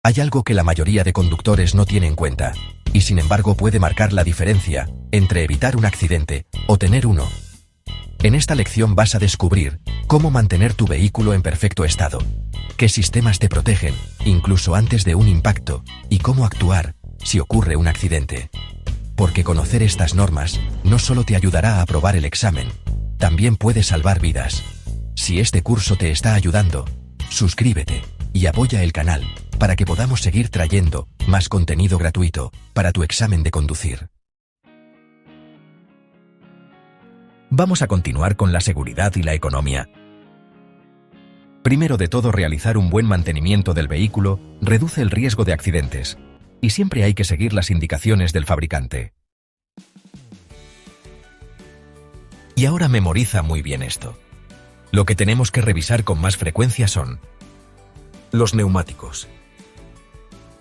Hay algo que la mayoría de conductores no tiene en cuenta, y sin embargo puede marcar la diferencia entre evitar un accidente o tener uno. En esta lección vas a descubrir cómo mantener tu vehículo en perfecto estado, qué sistemas te protegen, incluso antes de un impacto, y cómo actuar si ocurre un accidente. Porque conocer estas normas no solo te ayudará a aprobar el examen, también puede salvar vidas. Si este curso te está ayudando, suscríbete y apoya el canal para que podamos seguir trayendo más contenido gratuito para tu examen de conducir. Vamos a continuar con la seguridad y la economía. Primero de todo, realizar un buen mantenimiento del vehículo reduce el riesgo de accidentes, y siempre hay que seguir las indicaciones del fabricante. Y ahora memoriza muy bien esto. Lo que tenemos que revisar con más frecuencia son los neumáticos,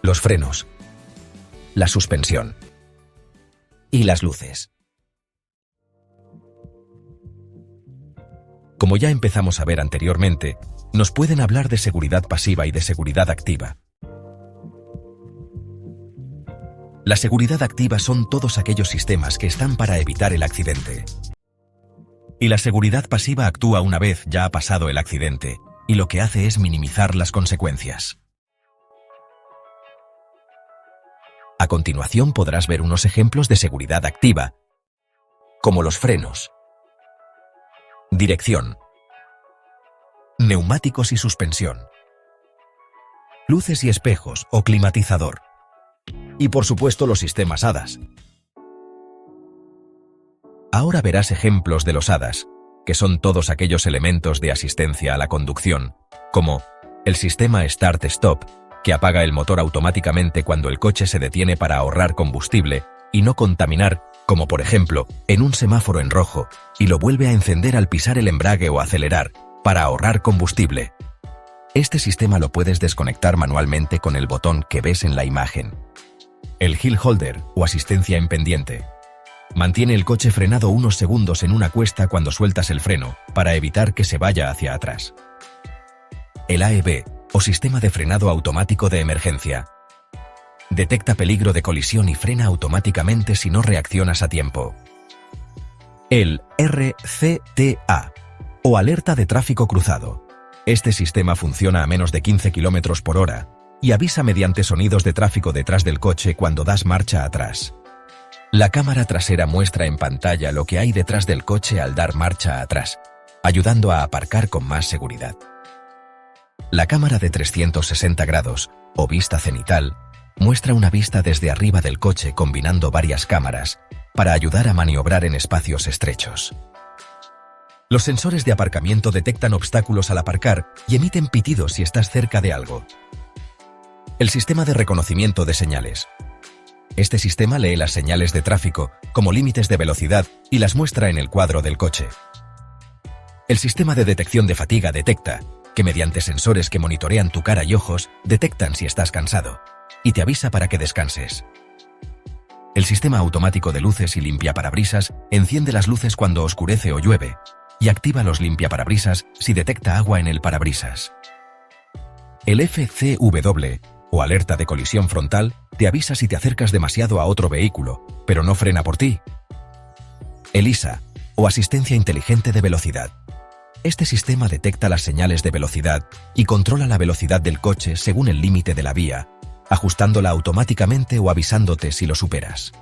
los frenos, la suspensión y las luces. Como ya empezamos a ver anteriormente, nos pueden hablar de seguridad pasiva y de seguridad activa. La seguridad activa son todos aquellos sistemas que están para evitar el accidente. Y la seguridad pasiva actúa una vez ya ha pasado el accidente, y lo que hace es minimizar las consecuencias. A continuación podrás ver unos ejemplos de seguridad activa, como los frenos, dirección, neumáticos y suspensión, luces y espejos o climatizador, y por supuesto los sistemas ADAS. Ahora verás ejemplos de los ADAS, que son todos aquellos elementos de asistencia a la conducción, como el sistema Start-Stop, que apaga el motor automáticamente cuando el coche se detiene para ahorrar combustible y no contaminar, como por ejemplo, en un semáforo en rojo, y lo vuelve a encender al pisar el embrague o acelerar, para ahorrar combustible. Este sistema lo puedes desconectar manualmente con el botón que ves en la imagen. El Hill Holder, o asistencia en pendiente, mantiene el coche frenado unos segundos en una cuesta cuando sueltas el freno, para evitar que se vaya hacia atrás. El AEB, o sistema de frenado automático de emergencia, detecta peligro de colisión y frena automáticamente si no reaccionas a tiempo. El RCTA, o alerta de tráfico cruzado. Este sistema funciona a menos de 15 km por hora y avisa mediante sonidos de tráfico detrás del coche cuando das marcha atrás. La cámara trasera muestra en pantalla lo que hay detrás del coche al dar marcha atrás, ayudando a aparcar con más seguridad. La cámara de 360 grados, o vista cenital, muestra una vista desde arriba del coche combinando varias cámaras para ayudar a maniobrar en espacios estrechos. Los sensores de aparcamiento detectan obstáculos al aparcar y emiten pitidos si estás cerca de algo. El sistema de reconocimiento de señales. Este sistema lee las señales de tráfico, como límites de velocidad, y las muestra en el cuadro del coche. El sistema de detección de fatiga detecta que mediante sensores que monitorean tu cara y ojos, detectan si estás cansado y te avisa para que descanses. El sistema automático de luces y limpiaparabrisas enciende las luces cuando oscurece o llueve y activa los limpiaparabrisas si detecta agua en el parabrisas. El FCW, o alerta de colisión frontal, te avisa si te acercas demasiado a otro vehículo, pero no frena por ti. El ISA, o asistencia inteligente de velocidad. Este sistema detecta las señales de velocidad y controla la velocidad del coche según el límite de la vía, ajustándola automáticamente o avisándote si lo superas.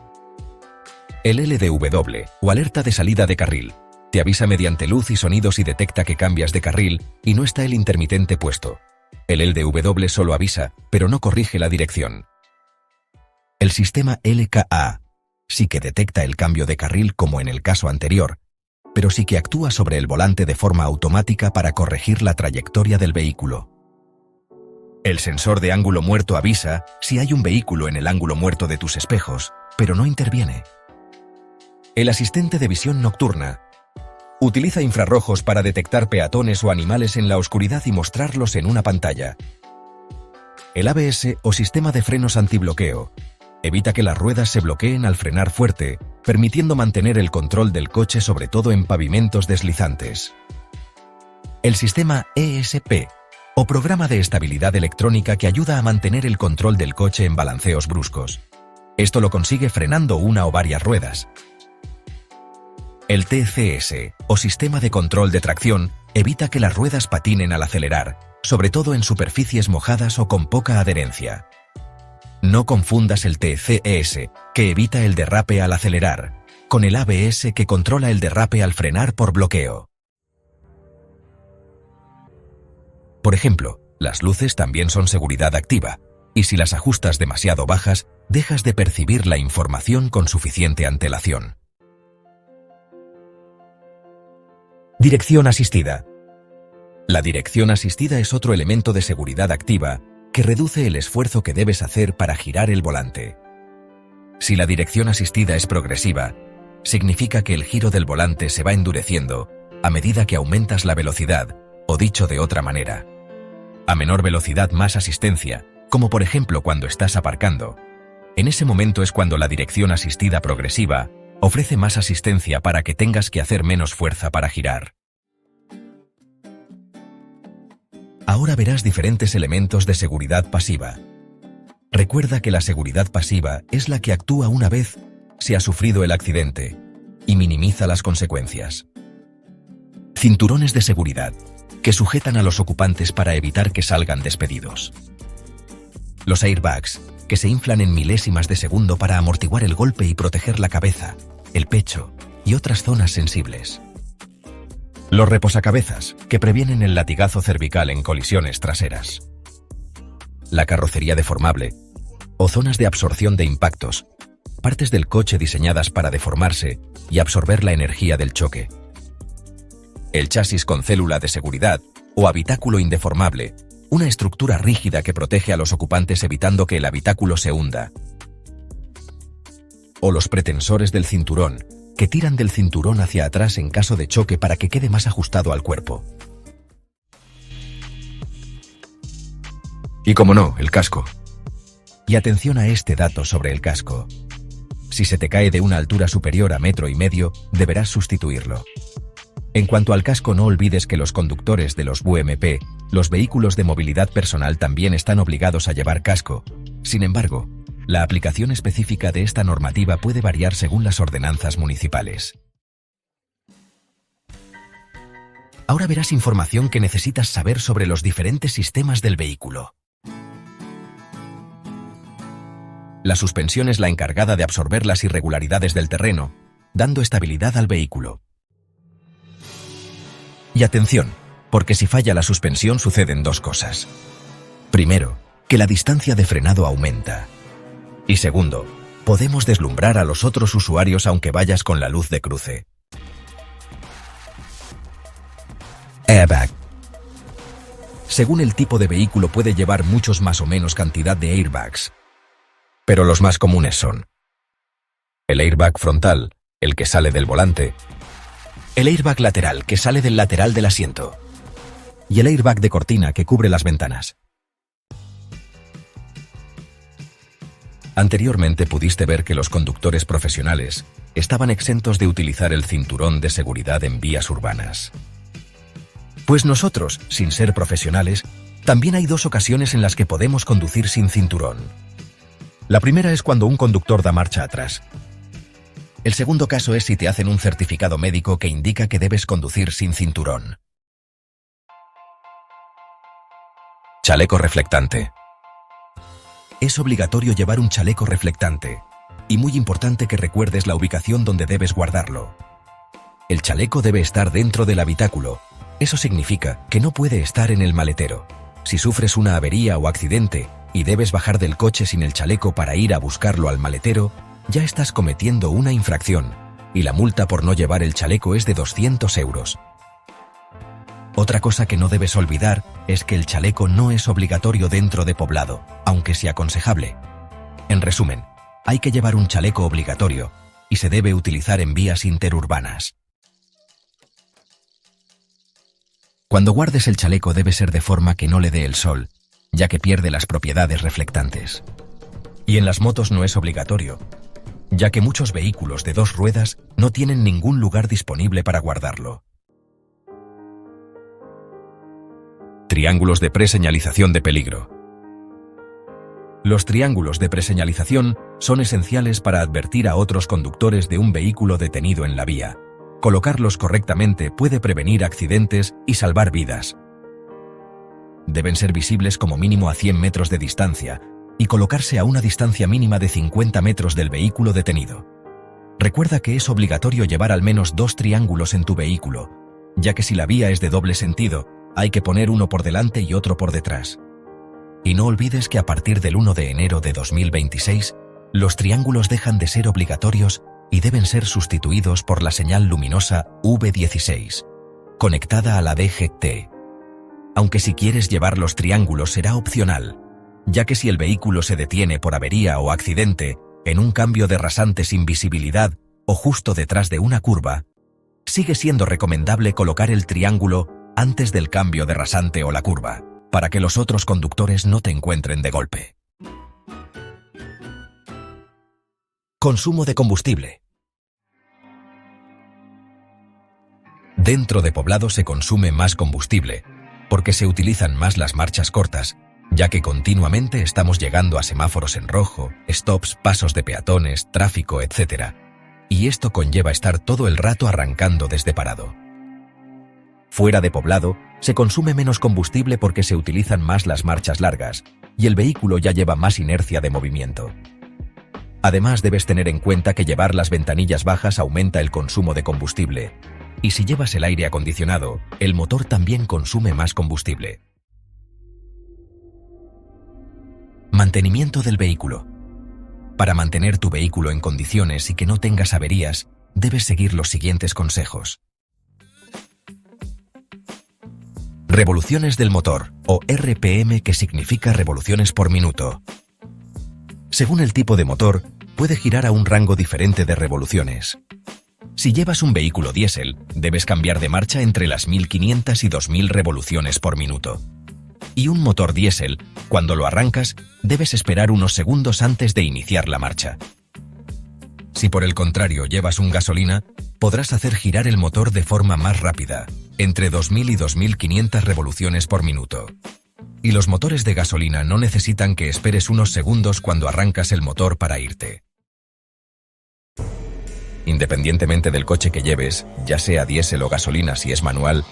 El LDW, o alerta de salida de carril, te avisa mediante luz y sonido si detecta que cambias de carril y no está el intermitente puesto. El LDW solo avisa, pero no corrige la dirección. El sistema LKA sí que detecta el cambio de carril como en el caso anterior, pero sí que actúa sobre el volante de forma automática para corregir la trayectoria del vehículo. El sensor de ángulo muerto avisa si hay un vehículo en el ángulo muerto de tus espejos, pero no interviene. El asistente de visión nocturna utiliza infrarrojos para detectar peatones o animales en la oscuridad y mostrarlos en una pantalla. El ABS, o sistema de frenos antibloqueo, evita que las ruedas se bloqueen al frenar fuerte, permitiendo mantener el control del coche sobre todo en pavimentos deslizantes. El sistema ESP, o programa de estabilidad electrónica que ayuda a mantener el control del coche en balanceos bruscos. Esto lo consigue frenando una o varias ruedas. El TCS, o sistema de control de tracción, evita que las ruedas patinen al acelerar, sobre todo en superficies mojadas o con poca adherencia. No confundas el TCS, que evita el derrape al acelerar, con el ABS, que controla el derrape al frenar por bloqueo. Por ejemplo, las luces también son seguridad activa, y si las ajustas demasiado bajas, dejas de percibir la información con suficiente antelación. Dirección asistida. La dirección asistida es otro elemento de seguridad activa que reduce el esfuerzo que debes hacer para girar el volante. Si la dirección asistida es progresiva, significa que el giro del volante se va endureciendo a medida que aumentas la velocidad, o dicho de otra manera, a menor velocidad más asistencia, como por ejemplo cuando estás aparcando. En ese momento es cuando la dirección asistida progresiva ofrece más asistencia para que tengas que hacer menos fuerza para girar. Ahora verás diferentes elementos de seguridad pasiva. Recuerda que la seguridad pasiva es la que actúa una vez se ha sufrido el accidente y minimiza las consecuencias. Cinturones de seguridad, que sujetan a los ocupantes para evitar que salgan despedidos. Los airbags, que se inflan en milésimas de segundo para amortiguar el golpe y proteger la cabeza, el pecho y otras zonas sensibles. Los reposacabezas, que previenen el latigazo cervical en colisiones traseras. La carrocería deformable, o zonas de absorción de impactos, partes del coche diseñadas para deformarse y absorber la energía del choque. El chasis con célula de seguridad, o habitáculo indeformable, una estructura rígida que protege a los ocupantes evitando que el habitáculo se hunda. O los pretensores del cinturón, que tiran del cinturón hacia atrás en caso de choque para que quede más ajustado al cuerpo. Y como no, el casco. Y atención a este dato sobre el casco. Si se te cae de una altura superior a 1,5 metros, deberás sustituirlo. En cuanto al casco, no olvides que los conductores de los VMP, los vehículos de movilidad personal, también están obligados a llevar casco. Sin embargo, la aplicación específica de esta normativa puede variar según las ordenanzas municipales. Ahora verás información que necesitas saber sobre los diferentes sistemas del vehículo. La suspensión es la encargada de absorber las irregularidades del terreno, dando estabilidad al vehículo. Y atención, porque si falla la suspensión suceden dos cosas. Primero, que la distancia de frenado aumenta. Y segundo, podemos deslumbrar a los otros usuarios aunque vayas con la luz de cruce. Airbag. Según el tipo de vehículo puede llevar muchos más o menos cantidad de airbags. Pero los más comunes son el airbag frontal, el que sale del volante, el airbag lateral, que sale del lateral del asiento, y el airbag de cortina, que cubre las ventanas. Anteriormente pudiste ver que los conductores profesionales estaban exentos de utilizar el cinturón de seguridad en vías urbanas. Pues nosotros, sin ser profesionales, también hay dos ocasiones en las que podemos conducir sin cinturón. La primera es cuando un conductor da marcha atrás. El segundo caso es si te hacen un certificado médico que indica que debes conducir sin cinturón. Chaleco reflectante. Es obligatorio llevar un chaleco reflectante, y muy importante que recuerdes la ubicación donde debes guardarlo. El chaleco debe estar dentro del habitáculo. Eso significa que no puede estar en el maletero. Si sufres una avería o accidente y debes bajar del coche sin el chaleco para ir a buscarlo al maletero, ya estás cometiendo una infracción, y la multa por no llevar el chaleco es de 200 euros. Otra cosa que no debes olvidar es que el chaleco no es obligatorio dentro de poblado, aunque sea aconsejable. En resumen, hay que llevar un chaleco obligatorio, y se debe utilizar en vías interurbanas. Cuando guardes el chaleco debe ser de forma que no le dé el sol, ya que pierde las propiedades reflectantes. Y en las motos no es obligatorio, ya que muchos vehículos de 2 ruedas no tienen ningún lugar disponible para guardarlo. Triángulos de preseñalización de peligro. Los triángulos de preseñalización son esenciales para advertir a otros conductores de un vehículo detenido en la vía. Colocarlos correctamente puede prevenir accidentes y salvar vidas. Deben ser visibles como mínimo a 100 metros de distancia y colocarse a una distancia mínima de 50 metros del vehículo detenido. Recuerda que es obligatorio llevar al menos 2 triángulos en tu vehículo, ya que si la vía es de doble sentido, hay que poner uno por delante y otro por detrás. Y no olvides que a partir del 1 de enero de 2026, los triángulos dejan de ser obligatorios y deben ser sustituidos por la señal luminosa V16, conectada a la DGT. Aunque si quieres llevar los triángulos será opcional, ya que si el vehículo se detiene por avería o accidente, en un cambio de rasante sin visibilidad o justo detrás de una curva, sigue siendo recomendable colocar el triángulo antes del cambio de rasante o la curva, para que los otros conductores no te encuentren de golpe. Consumo de combustible. Dentro de poblado se consume más combustible, porque se utilizan más las marchas cortas, ya que continuamente estamos llegando a semáforos en rojo, stops, pasos de peatones, tráfico, etc. Y esto conlleva estar todo el rato arrancando desde parado. Fuera de poblado, se consume menos combustible porque se utilizan más las marchas largas y el vehículo ya lleva más inercia de movimiento. Además, debes tener en cuenta que llevar las ventanillas bajas aumenta el consumo de combustible. Y si llevas el aire acondicionado, el motor también consume más combustible. Mantenimiento del vehículo. Para mantener tu vehículo en condiciones y que no tengas averías, debes seguir los siguientes consejos. Revoluciones del motor, o RPM, que significa revoluciones por minuto. Según el tipo de motor, puede girar a un rango diferente de revoluciones. Si llevas un vehículo diésel, debes cambiar de marcha entre las 1500 y 2000 revoluciones por minuto. Y un motor diésel, cuando lo arrancas, debes esperar unos segundos antes de iniciar la marcha. Si por el contrario llevas un gasolina, podrás hacer girar el motor de forma más rápida, entre 2000 y 2500 revoluciones por minuto. Y los motores de gasolina no necesitan que esperes unos segundos cuando arrancas el motor para irte. Independientemente del coche que lleves, ya sea diésel o gasolina si es manual,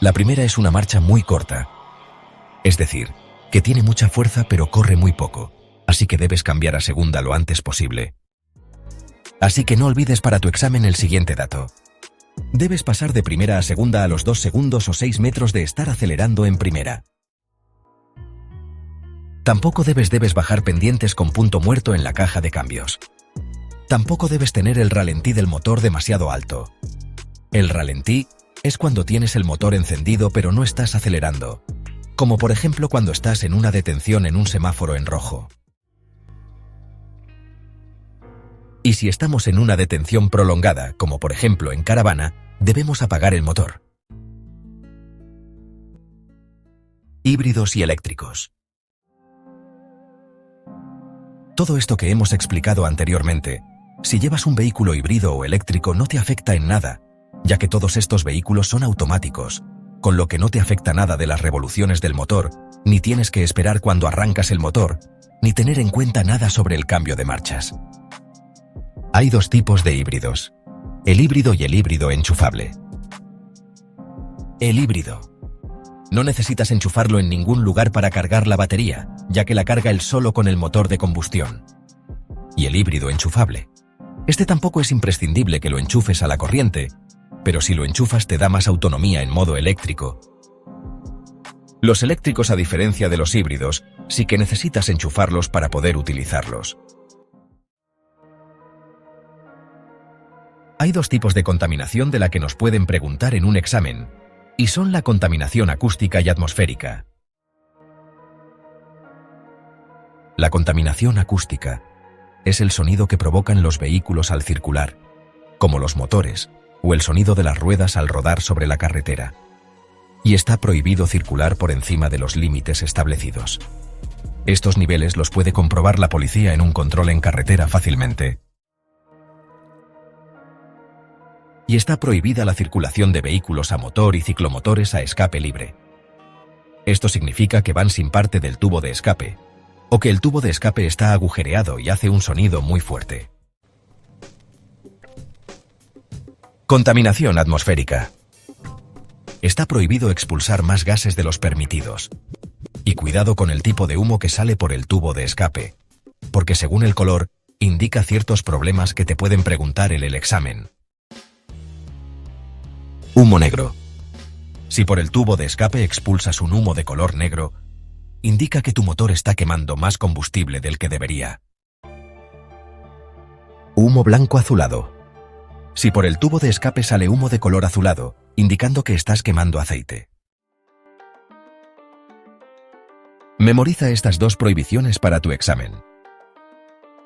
la primera es una marcha muy corta. Es decir, que tiene mucha fuerza pero corre muy poco, así que debes cambiar a segunda lo antes posible. Así que no olvides para tu examen el siguiente dato. Debes pasar de primera a segunda a los 2 segundos o 6 metros de estar acelerando en primera. Tampoco debes bajar pendientes con punto muerto en la caja de cambios. Tampoco debes tener el ralentí del motor demasiado alto. El ralentí es cuando tienes el motor encendido pero no estás acelerando, como por ejemplo cuando estás en una detención en un semáforo en rojo. Y si estamos en una detención prolongada, como por ejemplo en caravana, debemos apagar el motor. Híbridos y eléctricos. Todo esto que hemos explicado anteriormente, si llevas un vehículo híbrido o eléctrico no te afecta en nada, ya que todos estos vehículos son automáticos, con lo que no te afecta nada de las revoluciones del motor, ni tienes que esperar cuando arrancas el motor, ni tener en cuenta nada sobre el cambio de marchas. Hay 2 tipos de híbridos, el híbrido y el híbrido enchufable. El híbrido. No necesitas enchufarlo en ningún lugar para cargar la batería, ya que la carga él solo con el motor de combustión. Y el híbrido enchufable. Este tampoco es imprescindible que lo enchufes a la corriente, pero si lo enchufas te da más autonomía en modo eléctrico. Los eléctricos, a diferencia de los híbridos, sí que necesitas enchufarlos para poder utilizarlos. Hay 2 tipos de contaminación de la que nos pueden preguntar en un examen, y son la contaminación acústica y atmosférica. La contaminación acústica es el sonido que provocan los vehículos al circular, como los motores, o el sonido de las ruedas al rodar sobre la carretera. Y está prohibido circular por encima de los límites establecidos. Estos niveles los puede comprobar la policía en un control en carretera fácilmente. Y está prohibida la circulación de vehículos a motor y ciclomotores a escape libre. Esto significa que van sin parte del tubo de escape, o que el tubo de escape está agujereado y hace un sonido muy fuerte. Contaminación atmosférica. Está prohibido expulsar más gases de los permitidos. Y cuidado con el tipo de humo que sale por el tubo de escape, porque según el color, indica ciertos problemas que te pueden preguntar en el examen. Humo negro. Si por el tubo de escape expulsas un humo de color negro, indica que tu motor está quemando más combustible del que debería. Humo blanco azulado. Si por el tubo de escape sale humo de color azulado, indicando que estás quemando aceite. Memoriza estas dos prohibiciones para tu examen.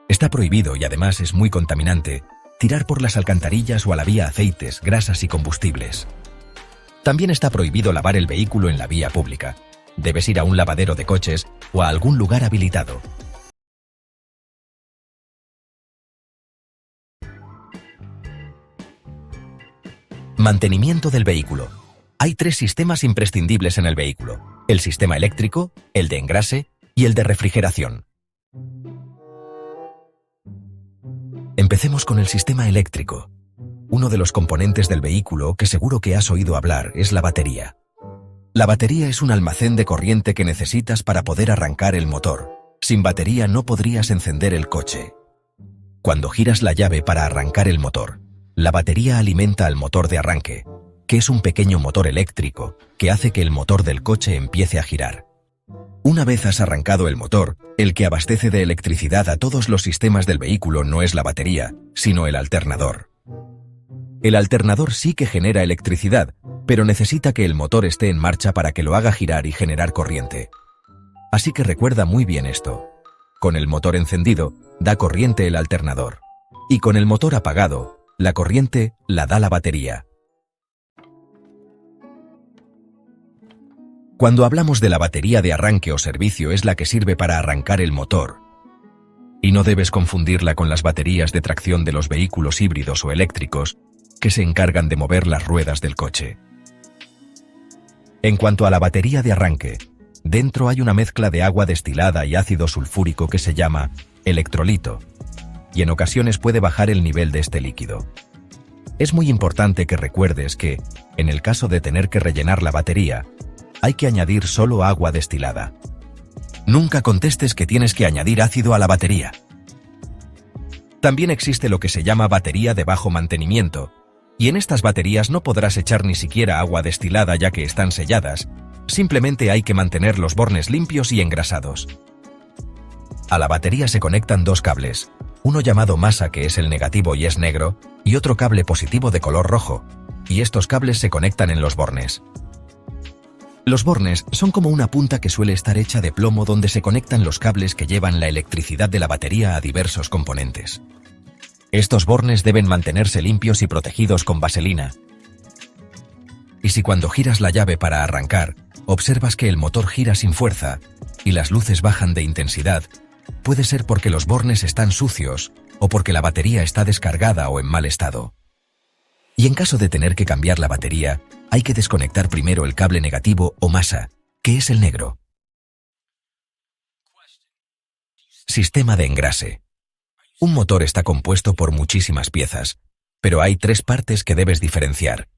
Está prohibido, y además es muy contaminante, tirar por las alcantarillas o a la vía aceites, grasas y combustibles. También está prohibido lavar el vehículo en la vía pública. Debes ir a un lavadero de coches o a algún lugar habilitado. Mantenimiento del vehículo. Hay 3 sistemas imprescindibles en el vehículo: el sistema eléctrico, el de engrase y el de refrigeración. Empecemos con el sistema eléctrico. Uno de los componentes del vehículo que seguro que has oído hablar es la batería. La batería es un almacén de corriente que necesitas para poder arrancar el motor. Sin batería no podrías encender el coche. Cuando giras la llave para arrancar el motor, la batería alimenta al motor de arranque, que es un pequeño motor eléctrico que hace que el motor del coche empiece a girar. Una vez has arrancado el motor, el que abastece de electricidad a todos los sistemas del vehículo no es la batería, sino el alternador. El alternador sí que genera electricidad, pero necesita que el motor esté en marcha para que lo haga girar y generar corriente. Así que recuerda muy bien esto. Con el motor encendido, da corriente el alternador. Y con el motor apagado, la corriente la da la batería. Cuando hablamos de la batería de arranque o servicio, es la que sirve para arrancar el motor. Y no debes confundirla con las baterías de tracción de los vehículos híbridos o eléctricos, que se encargan de mover las ruedas del coche. En cuanto a la batería de arranque, dentro hay una mezcla de agua destilada y ácido sulfúrico que se llama electrolito, y en ocasiones puede bajar el nivel de este líquido. Es muy importante que recuerdes que, en el caso de tener que rellenar la batería, hay que añadir solo agua destilada. Nunca contestes que tienes que añadir ácido a la batería. También existe lo que se llama batería de bajo mantenimiento, y en estas baterías no podrás echar ni siquiera agua destilada ya que están selladas, simplemente hay que mantener los bornes limpios y engrasados. A la batería se conectan 2 cables, uno llamado masa que es el negativo y es negro, y otro cable positivo de color rojo, y estos cables se conectan en los bornes. Los bornes son como una punta que suele estar hecha de plomo donde se conectan los cables que llevan la electricidad de la batería a diversos componentes. Estos bornes deben mantenerse limpios y protegidos con vaselina. Y si cuando giras la llave para arrancar, observas que el motor gira sin fuerza y las luces bajan de intensidad, puede ser porque los bornes están sucios o porque la batería está descargada o en mal estado. Y en caso de tener que cambiar la batería, hay que desconectar primero el cable negativo o masa, que es el negro. Sistema de engrase. Un motor está compuesto por muchísimas piezas, pero hay 3 partes que debes diferenciar.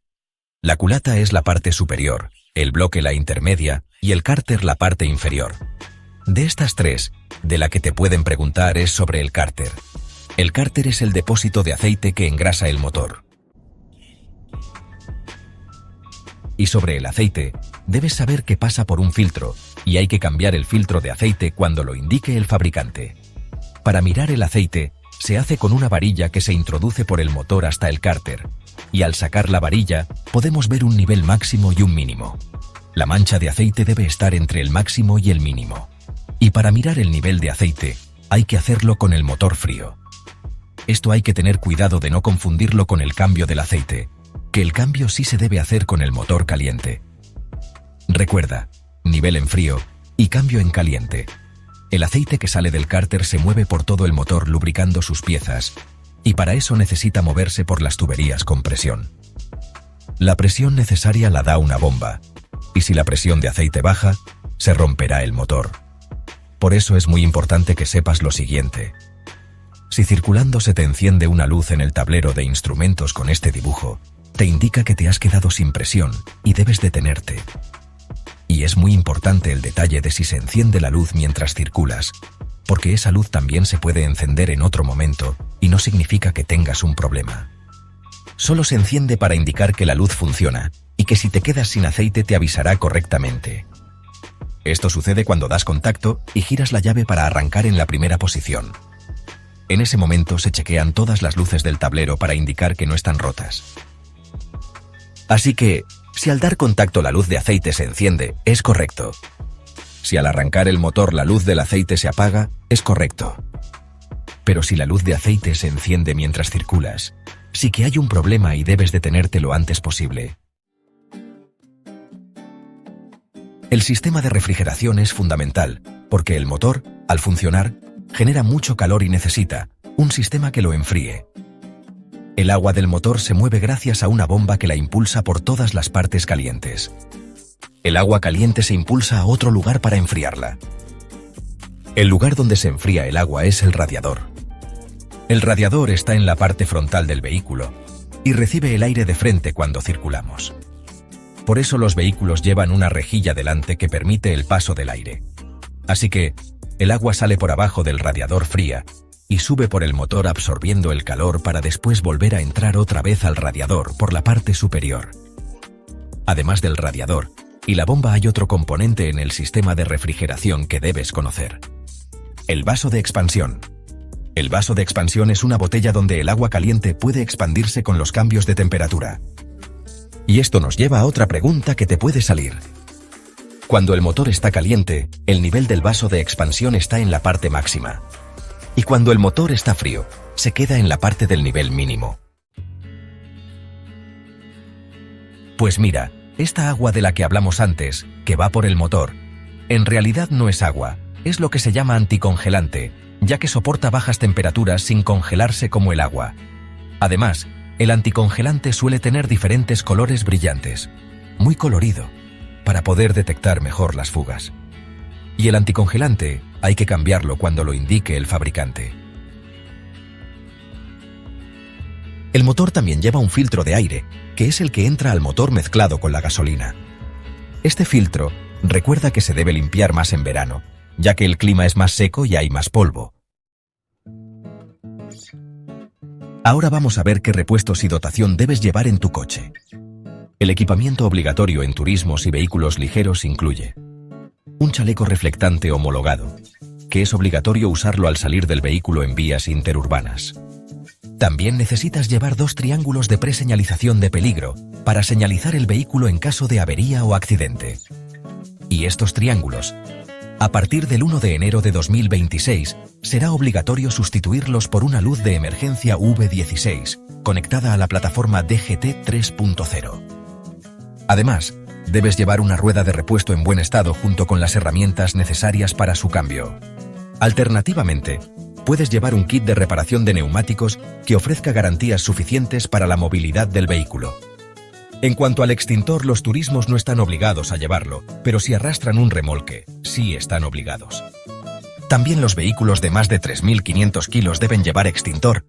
La culata es la parte superior, el bloque la intermedia y el cárter la parte inferior. De estas 3, de la que te pueden preguntar es sobre el cárter. El cárter es el depósito de aceite que engrasa el motor. Y sobre el aceite, debes saber que pasa por un filtro, y hay que cambiar el filtro de aceite cuando lo indique el fabricante. Para mirar el aceite, se hace con una varilla que se introduce por el motor hasta el cárter, y al sacar la varilla, podemos ver un nivel máximo y un mínimo. La mancha de aceite debe estar entre el máximo y el mínimo. Y para mirar el nivel de aceite, hay que hacerlo con el motor frío. Esto hay que tener cuidado de no confundirlo con el cambio del aceite, que el cambio sí se debe hacer con el motor caliente. Recuerda, nivel en frío y cambio en caliente. El aceite que sale del cárter se mueve por todo el motor lubricando sus piezas, y para eso necesita moverse por las tuberías con presión. La presión necesaria la da una bomba, y si la presión de aceite baja, se romperá el motor. Por eso es muy importante que sepas lo siguiente. Si circulando se te enciende una luz en el tablero de instrumentos con este dibujo, te indica que te has quedado sin presión y debes detenerte. Y es muy importante el detalle de si se enciende la luz mientras circulas, porque esa luz también se puede encender en otro momento y no significa que tengas un problema. Solo se enciende para indicar que la luz funciona y que si te quedas sin aceite te avisará correctamente. Esto sucede cuando das contacto y giras la llave para arrancar en la primera posición. En ese momento se chequean todas las luces del tablero para indicar que no están rotas. Así que, si al dar contacto la luz de aceite se enciende, es correcto. Si al arrancar el motor la luz del aceite se apaga, es correcto. Pero si la luz de aceite se enciende mientras circulas, sí que hay un problema y debes detenerte lo antes posible. El sistema de refrigeración es fundamental, porque el motor, al funcionar, genera mucho calor y necesita un sistema que lo enfríe. El agua del motor se mueve gracias a una bomba que la impulsa por todas las partes calientes. El agua caliente se impulsa a otro lugar para enfriarla. El lugar donde se enfría el agua es el radiador. El radiador está en la parte frontal del vehículo y recibe el aire de frente cuando circulamos. Por eso los vehículos llevan una rejilla delante que permite el paso del aire. Así que, el agua sale por abajo del radiador fría y sube por el motor absorbiendo el calor para después volver a entrar otra vez al radiador por la parte superior. Además del radiador y la bomba hay otro componente en el sistema de refrigeración que debes conocer. El vaso de expansión. El vaso de expansión es una botella donde el agua caliente puede expandirse con los cambios de temperatura. Y esto nos lleva a otra pregunta que te puede salir. Cuando el motor está caliente, el nivel del vaso de expansión está en la parte máxima. Y cuando el motor está frío, se queda en la parte del nivel mínimo. Pues mira, esta agua de la que hablamos antes, que va por el motor, en realidad no es agua, es lo que se llama anticongelante, ya que soporta bajas temperaturas sin congelarse como el agua. Además, el anticongelante suele tener diferentes colores brillantes, muy colorido, para poder detectar mejor las fugas. Y el anticongelante hay que cambiarlo cuando lo indique el fabricante. El motor también lleva un filtro de aire, que es el que entra al motor mezclado con la gasolina. Este filtro recuerda que se debe limpiar más en verano, ya que el clima es más seco y hay más polvo. Ahora vamos a ver qué repuestos y dotación debes llevar en tu coche. El equipamiento obligatorio en turismos y vehículos ligeros incluye un chaleco reflectante homologado, que es obligatorio usarlo al salir del vehículo en vías interurbanas. También necesitas llevar 2 triángulos de preseñalización de peligro para señalizar el vehículo en caso de avería o accidente. Y estos triángulos, a partir del 1 de enero de 2026, será obligatorio sustituirlos por una luz de emergencia V16, conectada a la plataforma DGT 3.0. Además, debes llevar una rueda de repuesto en buen estado junto con las herramientas necesarias para su cambio. Alternativamente, puedes llevar un kit de reparación de neumáticos que ofrezca garantías suficientes para la movilidad del vehículo. En cuanto al extintor, los turismos no están obligados a llevarlo, pero si arrastran un remolque, sí están obligados. También los vehículos de más de 3.500 kilos deben llevar extintor.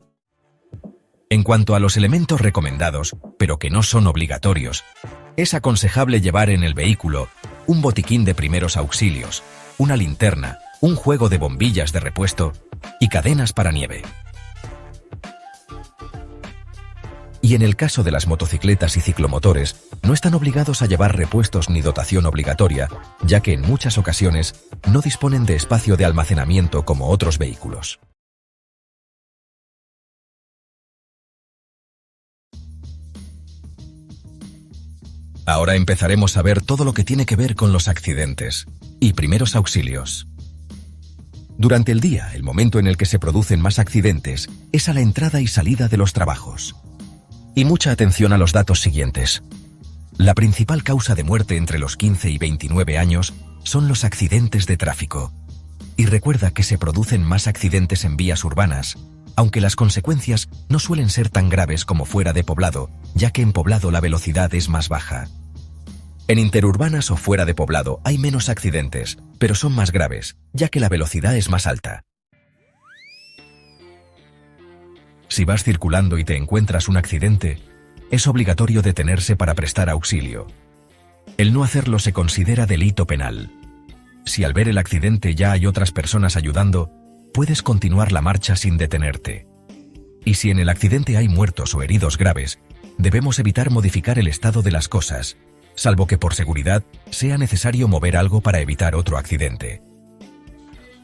En cuanto a los elementos recomendados, pero que no son obligatorios, es aconsejable llevar en el vehículo un botiquín de primeros auxilios, una linterna, un juego de bombillas de repuesto y cadenas para nieve. Y en el caso de las motocicletas y ciclomotores, no están obligados a llevar repuestos ni dotación obligatoria, ya que en muchas ocasiones no disponen de espacio de almacenamiento como otros vehículos. Ahora empezaremos a ver todo lo que tiene que ver con los accidentes y primeros auxilios. Durante el día, el momento en el que se producen más accidentes es a la entrada y salida de los trabajos. Y mucha atención a los datos siguientes. La principal causa de muerte entre los 15 y 29 años son los accidentes de tráfico. Y recuerda que se producen más accidentes en vías urbanas, aunque las consecuencias no suelen ser tan graves como fuera de poblado, ya que en poblado la velocidad es más baja. En interurbanas o fuera de poblado hay menos accidentes, pero son más graves, ya que la velocidad es más alta. Si vas circulando y te encuentras un accidente, es obligatorio detenerse para prestar auxilio. El no hacerlo se considera delito penal. Si al ver el accidente ya hay otras personas ayudando, puedes continuar la marcha sin detenerte. Y si en el accidente hay muertos o heridos graves, debemos evitar modificar el estado de las cosas, salvo que por seguridad sea necesario mover algo para evitar otro accidente.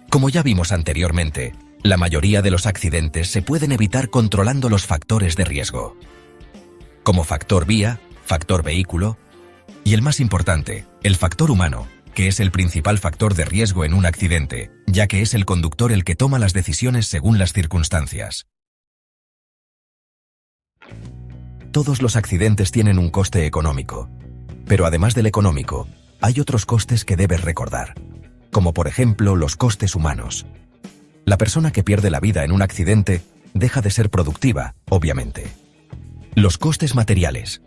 Como ya vimos anteriormente, la mayoría de los accidentes se pueden evitar controlando los factores de riesgo, como factor vía, factor vehículo, y el más importante, el factor humano, que es el principal factor de riesgo en un accidente, ya que es el conductor el que toma las decisiones según las circunstancias. Todos los accidentes tienen un coste económico, pero además del económico, hay otros costes que debes recordar, como por ejemplo los costes humanos. La persona que pierde la vida en un accidente deja de ser productiva, obviamente. Los costes materiales.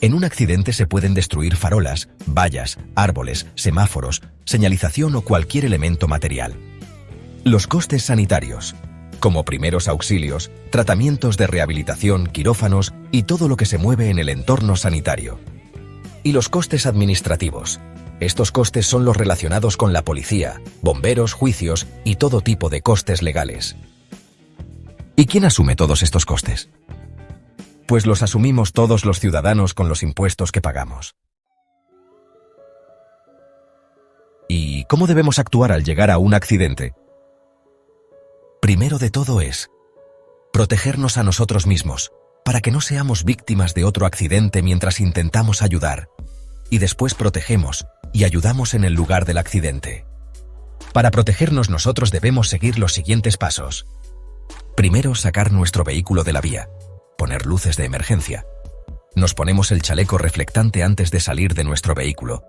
En un accidente se pueden destruir farolas, vallas, árboles, semáforos, señalización o cualquier elemento material. Los costes sanitarios, como primeros auxilios, tratamientos de rehabilitación, quirófanos y todo lo que se mueve en el entorno sanitario. Y los costes administrativos. Estos costes son los relacionados con la policía, bomberos, juicios y todo tipo de costes legales. ¿Y quién asume todos estos costes? Pues los asumimos todos los ciudadanos con los impuestos que pagamos. ¿Y cómo debemos actuar al llegar a un accidente? Primero de todo es protegernos a nosotros mismos, para que no seamos víctimas de otro accidente mientras intentamos ayudar, y después protegemos y ayudamos en el lugar del accidente. Para protegernos nosotros debemos seguir los siguientes pasos. Primero, sacar nuestro vehículo de la vía, poner luces de emergencia. Nos ponemos el chaleco reflectante antes de salir de nuestro vehículo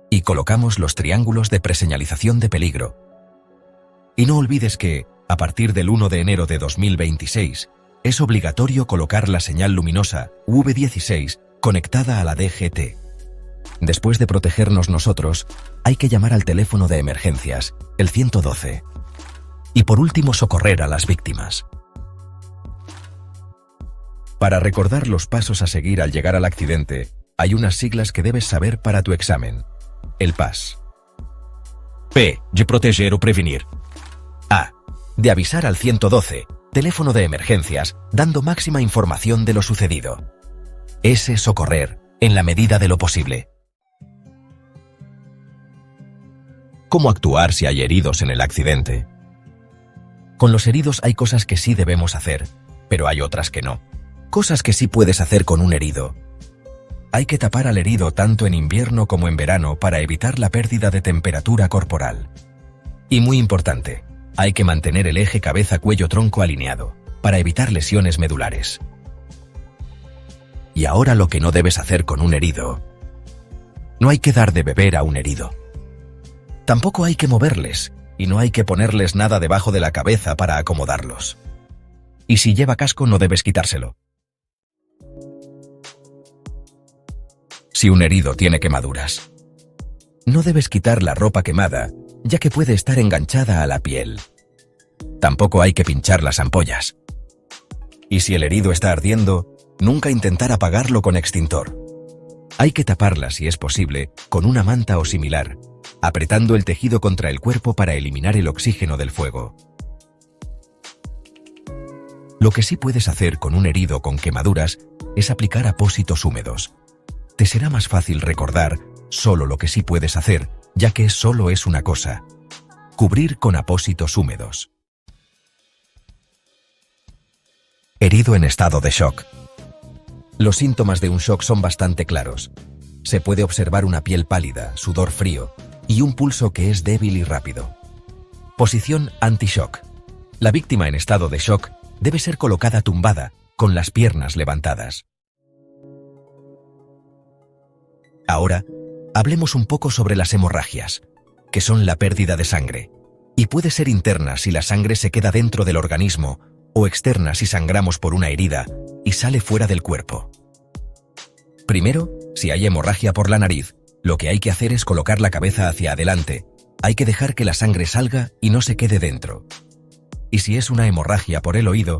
y colocamos los triángulos de preseñalización de peligro. Y no olvides que, a partir del 1 de enero de 2026, es obligatorio colocar la señal luminosa V16 conectada a la DGT. Después de protegernos nosotros, hay que llamar al teléfono de emergencias, el 112. Y por último, socorrer a las víctimas. Para recordar los pasos a seguir al llegar al accidente, hay unas siglas que debes saber para tu examen. El PAS. P, de proteger o prevenir. A, de avisar al 112, teléfono de emergencias, dando máxima información de lo sucedido. S, socorrer, en la medida de lo posible. ¿Cómo actuar si hay heridos en el accidente? Con los heridos hay cosas que sí debemos hacer, pero hay otras que no. Cosas que sí puedes hacer con un herido. Hay que tapar al herido tanto en invierno como en verano para evitar la pérdida de temperatura corporal. Y muy importante, hay que mantener el eje cabeza-cuello-tronco alineado, para evitar lesiones medulares. Y ahora lo que no debes hacer con un herido. No hay que dar de beber a un herido. Tampoco hay que moverles, y no hay que ponerles nada debajo de la cabeza para acomodarlos. Y si lleva casco no debes quitárselo. Si un herido tiene quemaduras, no debes quitar la ropa quemada, ya que puede estar enganchada a la piel. Tampoco hay que pinchar las ampollas. Y si el herido está ardiendo, nunca intentar apagarlo con extintor. Hay que taparla, si es posible, con una manta o similar, apretando el tejido contra el cuerpo para eliminar el oxígeno del fuego. Lo que sí puedes hacer con un herido con quemaduras es aplicar apósitos húmedos. Te será más fácil recordar solo lo que sí puedes hacer, ya que solo es una cosa: cubrir con apósitos húmedos. Herido en estado de shock. Los síntomas de un shock son bastante claros. Se puede observar una piel pálida, sudor frío y un pulso que es débil y rápido. Posición anti-shock. La víctima en estado de shock debe ser colocada tumbada, con las piernas levantadas. Ahora, hablemos un poco sobre las hemorragias, que son la pérdida de sangre, y puede ser interna si la sangre se queda dentro del organismo o externa si sangramos por una herida y sale fuera del cuerpo. Primero, Si hay hemorragia por la nariz, lo que hay que hacer es colocar la cabeza hacia adelante. Hay que dejar que la sangre salga y no se quede dentro. Y si es una hemorragia por el oído,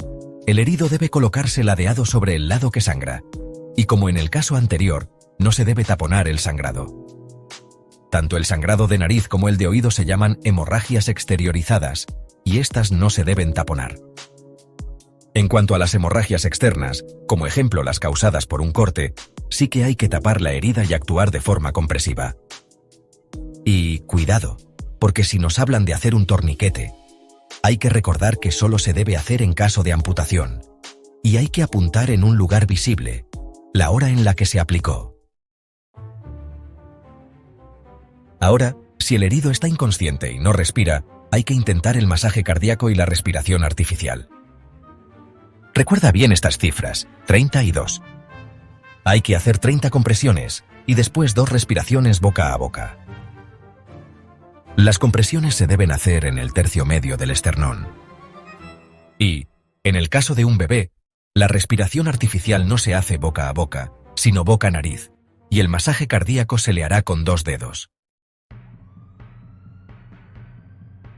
el herido debe colocarse ladeado sobre el lado que sangra. Y como en el caso anterior, no se debe taponar el sangrado. Tanto el sangrado de nariz como el de oído se llaman hemorragias exteriorizadas, y estas no se deben taponar. En cuanto a las hemorragias externas, como ejemplo las causadas por un corte, sí que hay que tapar la herida y actuar de forma compresiva. Y cuidado, porque si nos hablan de hacer un torniquete, hay que recordar que solo se debe hacer en caso de amputación, y hay que apuntar en un lugar visible, la hora en la que se aplicó. Ahora, si el herido está inconsciente y no respira, hay que intentar el masaje cardíaco y la respiración artificial. Recuerda bien estas cifras, 30 y 2. Hay que hacer 30 compresiones y después 2 respiraciones boca a boca. Las compresiones se deben hacer en el tercio medio del esternón. Y, en el caso de un bebé, la respiración artificial no se hace boca a boca, sino boca a nariz, y el masaje cardíaco se le hará con 2 dedos.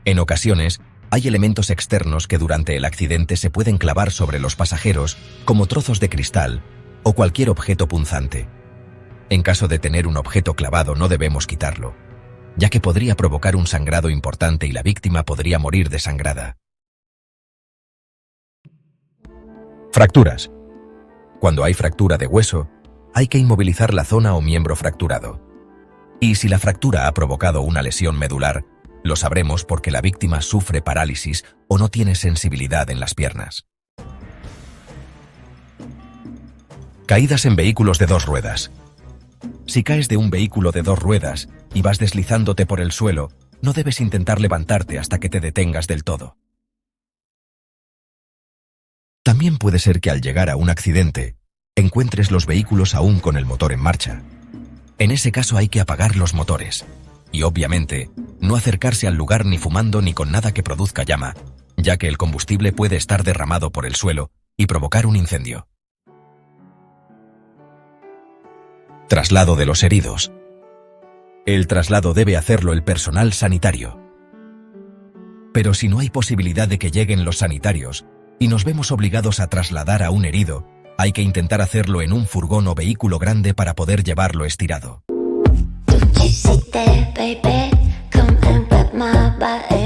En ocasiones, hay elementos externos que durante el accidente se pueden clavar sobre los pasajeros, como trozos de cristal o cualquier objeto punzante. En caso de tener un objeto clavado no debemos quitarlo, ya que podría provocar un sangrado importante y la víctima podría morir desangrada. Fracturas. Cuando hay fractura de hueso, hay que inmovilizar la zona o miembro fracturado. Y si la fractura ha provocado una lesión medular, lo sabremos porque la víctima sufre parálisis o no tiene sensibilidad en las piernas. Caídas en vehículos de 2 ruedas. Si caes de un vehículo de 2 ruedas y vas deslizándote por el suelo, no debes intentar levantarte hasta que te detengas del todo. También puede ser que al llegar a un accidente, encuentres los vehículos aún con el motor en marcha. En ese caso hay que apagar los motores. Y obviamente, no acercarse al lugar ni fumando ni con nada que produzca llama, ya que el combustible puede estar derramado por el suelo y provocar un incendio. Traslado de los heridos. El traslado debe hacerlo el personal sanitario. Pero si no hay posibilidad de que lleguen los sanitarios y nos vemos obligados a trasladar a un herido, hay que intentar hacerlo en un furgón o vehículo grande para poder llevarlo estirado. Sit there, baby, come and pet my body.